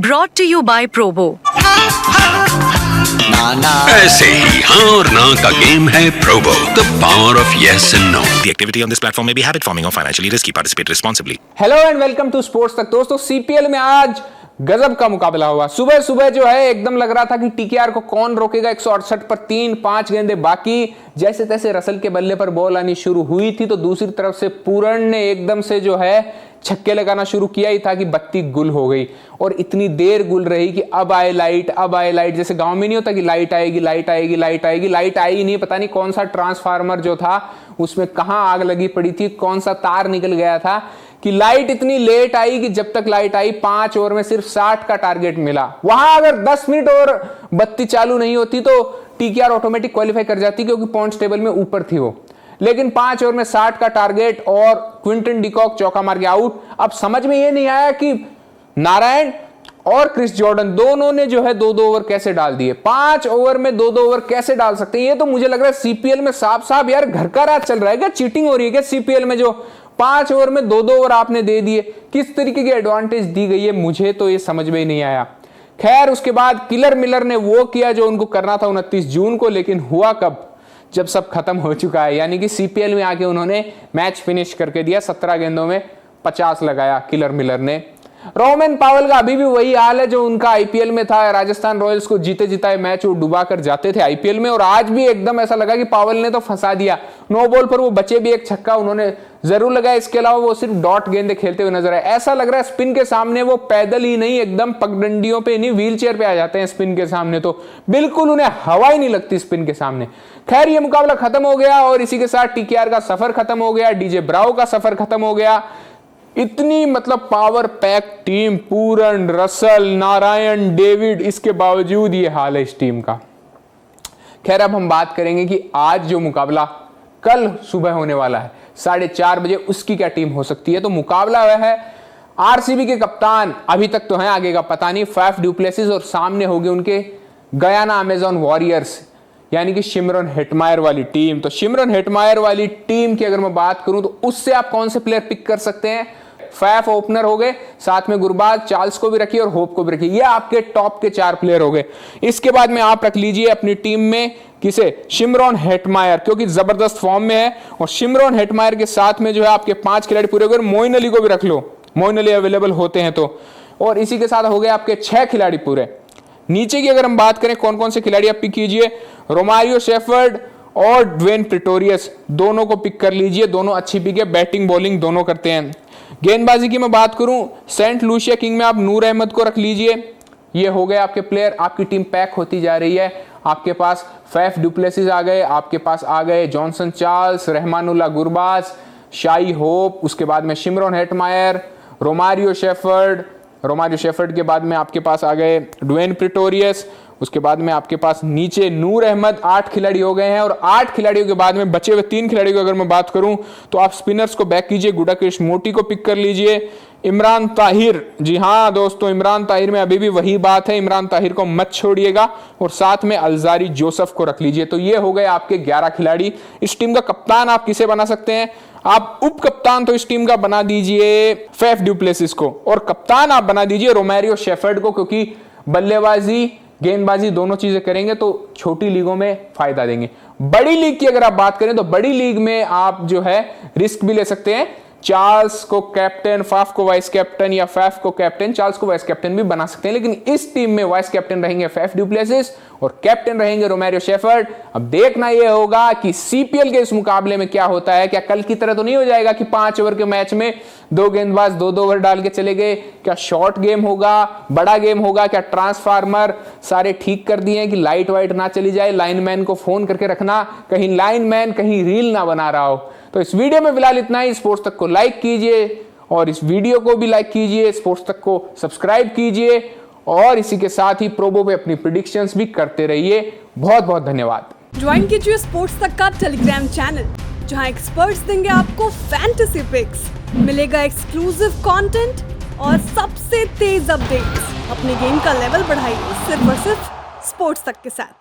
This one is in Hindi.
Brought to you by Probo. ऐसे ही हाँ और ना का गेम है Probo, the power of yes and no. The activity on this platform may be habit forming or financially risky. Participate responsibly. Hello and welcome to sports Tak. दोस्तों सीपीएल में आज गजब का मुकाबला हुआ। सुबह सुबह जो है एकदम लग रहा था कि टीकेआर को कौन रोकेगा। 168 पर 3-5 गेंदे बाकी, जैसे तैसे रसल के बल्ले पर बॉल आनी शुरू हुई थी तो दूसरी तरफ से पूरण ने एकदम से जो है छक्के लगाना शुरू किया ही था कि बत्ती गुल हो गई। और इतनी देर गुल रही कि अब आए लाइट, अब आए लाइट। जैसे गांव में नहीं होता कि लाइट आएगी लाइट आएगी लाइट आएगी, लाइट आई ही नहीं। पता नहीं कौन सा ट्रांसफार्मर जो था उसमें कहां आग लगी पड़ी थी, कौन सा तार निकल गया था कि लाइट इतनी लेट आई कि जब तक लाइट आई 5 ओवर में सिर्फ 60 का टारगेट मिला। वहां अगर 10 मिनट और बत्ती चालू नहीं होती तो टीकेआर ऑटोमेटिक क्वालिफाई कर जाती, क्योंकि पॉइंट्स टेबल में ऊपर थी वो। लेकिन 5 ओवर में 60 का टारगेट और क्विंटन डिकॉक चौका मार के आउट। अब समझ में ये नहीं आया कि नारायण और क्रिस जॉर्डन दोनों ने जो है 2-2 ओवर कैसे डाल दिए। 5 ओवर में 2-2 ओवर कैसे डाल सकते हैं? ये तो मुझे लग रहा है सीपीएल में साफ साफ यार घर का राज चल रहा है क्या? चीटिंग हो रही है क्या सीपीएल में? जो 5 ओवर में 2-2 ओवर आपने दे दिए, किस तरीके की एडवांटेज दी गई है, मुझे तो ये समझ में ही नहीं आया। खैर उसके बाद किलर मिलर ने वो किया जो उनको करना था 29 जून को, लेकिन हुआ कब? जब सब खत्म हो चुका है। यानी कि सीपीएल में आके उन्होंने मैच फिनिश करके दिया। 17 गेंदों में 50 लगाया किलर मिलर ने। रोमन पावल का अभी भी वही हाल है जो उनका आईपीएल में था। राजस्थान रॉयल्स को जीते जिताए मैच वो डुबा कर जाते थे आईपीएल में, और आज भी एकदम ऐसा लगा कि पावल ने तो फंसा दिया। 9 बॉल पर वो बचे भी एक छक्का उन्होंने जरूर लगाया, इसके अलावा वो सिर्फ डॉट गेंदे खेलते हुए नजर आए। ऐसा लग रहा है स्पिन के सामने वो पैदल ही नहीं, एकदम पगडंडियों पे नहीं, व्हील चेयर पे आ जाते हैं स्पिन के सामने। तो बिल्कुल उन्हें हवा ही नहीं लगती स्पिन के सामने। खैर ये मुकाबला खत्म हो गया और इसी के साथ टीकेआर का सफर खत्म हो गया, डीजे ब्रावो का सफर खत्म हो गया। इतनी मतलब पावर पैक टीम, पूरन, रसल, नारायण, डेविड, इसके बावजूद ये हाल है इस टीम का। खैर अब हम बात करेंगे कि आज जो मुकाबला कल सुबह होने वाला है 4:30 बजे, उसकी क्या टीम हो सकती है। तो मुकाबला वह है आरसीबी के कप्तान, अभी तक तो है, आगे का पता नहीं, फैफ डु प्लेसिस, और सामने होगी उनके गयाना अमेजॉन वॉरियर्स यानी कि शिमरन हेटमायर वाली टीम। तो शिमरन हेटमायर वाली टीम की अगर मैं बात करूं तो उससे आप कौन से प्लेयर पिक कर सकते हैं? फैफ ओपनर हो गए, साथ में गुरबाज, चार्ल्स को भी रखिए और होप को भी रखिए। ये आपके टॉप के 4 प्लेयर हो गए। इसके बाद में आप रख लीजिए अपनी टीम में किसे? शिमरन हेटमायर, क्योंकि जबरदस्त फॉर्म में है। और शिमरन हेटमायर के साथ में जो है आपके 5 खिलाड़ी पूरे हो गए। मोइन अली को भी रख लो, मोइन अली अवेलेबल होते हैं तो। और इसी के साथ हो गए आपके 6 खिलाड़ी पूरे। नीचे की अगर हम बात करें कौन कौन से खिलाड़ी आप पिक कीजिए, रोमारियो शेफर्ड और ड्वेन प्रिटोरियस, दोनों को पिक कर लीजिए। दोनों अच्छी पिक है, बैटिंग बॉलिंग दोनों करते हैं। गेंदबाजी की मैं बात करूं, सेंट लूसिया किंग में आप नूर अहमद को रख लीजिए। ये हो गए आपके प्लेयर। आपकी टीम पैक होती जा रही है। आपके पास फैफ डु प्लेसिस आ गए, आपके पास आ गए Johnson Charles, Rahmanullah Gurbaz, Shai Hope, उसके बाद में शिमरन हेटमायर, रोमारियो शेफर्ड के बाद में आपके पास आ गए ड्वेन प्रिटोरियस, उसके बाद में आपके पास नीचे नूर अहमद। 8 खिलाड़ी हो गए हैं। और 8 खिलाड़ियों के बाद में बचे हुए 3 खिलाड़ियों की अगर मैं बात करूं तो आप स्पिनर्स को बैक कीजिए, गुडाकेश मोटी को पिक कर लीजिए, इमरान ताहिर, जी हाँ दोस्तों, इमरान ताहिर में अभी भी वही बात है, इमरान ताहिर को मत छोड़िएगा, और साथ में अलजारी जोसेफ को रख लीजिए। तो ये हो गए आपके 11 खिलाड़ी। इस टीम का कप्तान आप किसे बना सकते हैं? आप उप कप्तान तो इस टीम का बना दीजिए फैफ डु प्लेसिस को, और कप्तान आप बना दीजिए रोमारियो शेफर्ड को, क्योंकि बल्लेबाजी गेंदबाजी दोनों चीजें करेंगे तो छोटी लीगों में फायदा देंगे। बड़ी लीग की अगर आप बात करें तो बड़ी लीग में आप जो है रिस्क भी ले सकते हैं। चार्ल्स को कैप्टन, फाफ को वाइस कैप्टन, या फैफ को कैप्टन, चार्ल्स को वाइस कैप्टन भी बना सकते हैं। लेकिन इस टीम में वाइस कैप्टन रहेंगे फैफ डु प्लेसिस और कैप्टन रहेंगे रोमारियो शेफर्ड। अब देखना यह होगा कि सीपीएल के इस मुकाबले में क्या होता है। क्या कल की तरह तो नहीं हो जाएगा कि 5 ओवर के मैच में 2 गेंदबाज 2-2 ओवर डाल के चले गए? क्या शॉर्ट गेम होगा, बड़ा गेम होगा? क्या ट्रांसफार्मर सारे ठीक कर दिए हैं कि लाइट वाइट ना चली जाए? लाइनमैन को फोन करके रखना, कहीं लाइनमैन कहीं रील ना बना रहा हो। तो इस वीडियो में फिलहाल इतना ही। स्पोर्ट्स तक को लाइक कीजिए और इस वीडियो को भी लाइक कीजिए, स्पोर्ट्स तक को सब्सक्राइब कीजिए, और इसी के साथ ही प्रोबो पे अपनी प्रेडिक्शंस भी करते रहिए। बहुत बहुत धन्यवाद। ज्वाइन कीजिए स्पोर्ट्स तक का टेलीग्राम चैनल, जहां एक्सपर्ट्स देंगे आपको फैंटेसी पिक्स, मिलेगा एक्सक्लूसिव कंटेंट और सबसे तेज अपडेट्स। अपने गेम का लेवल बढ़ाइए सिर्फ और सिर्फ स्पोर्ट्स तक के साथ।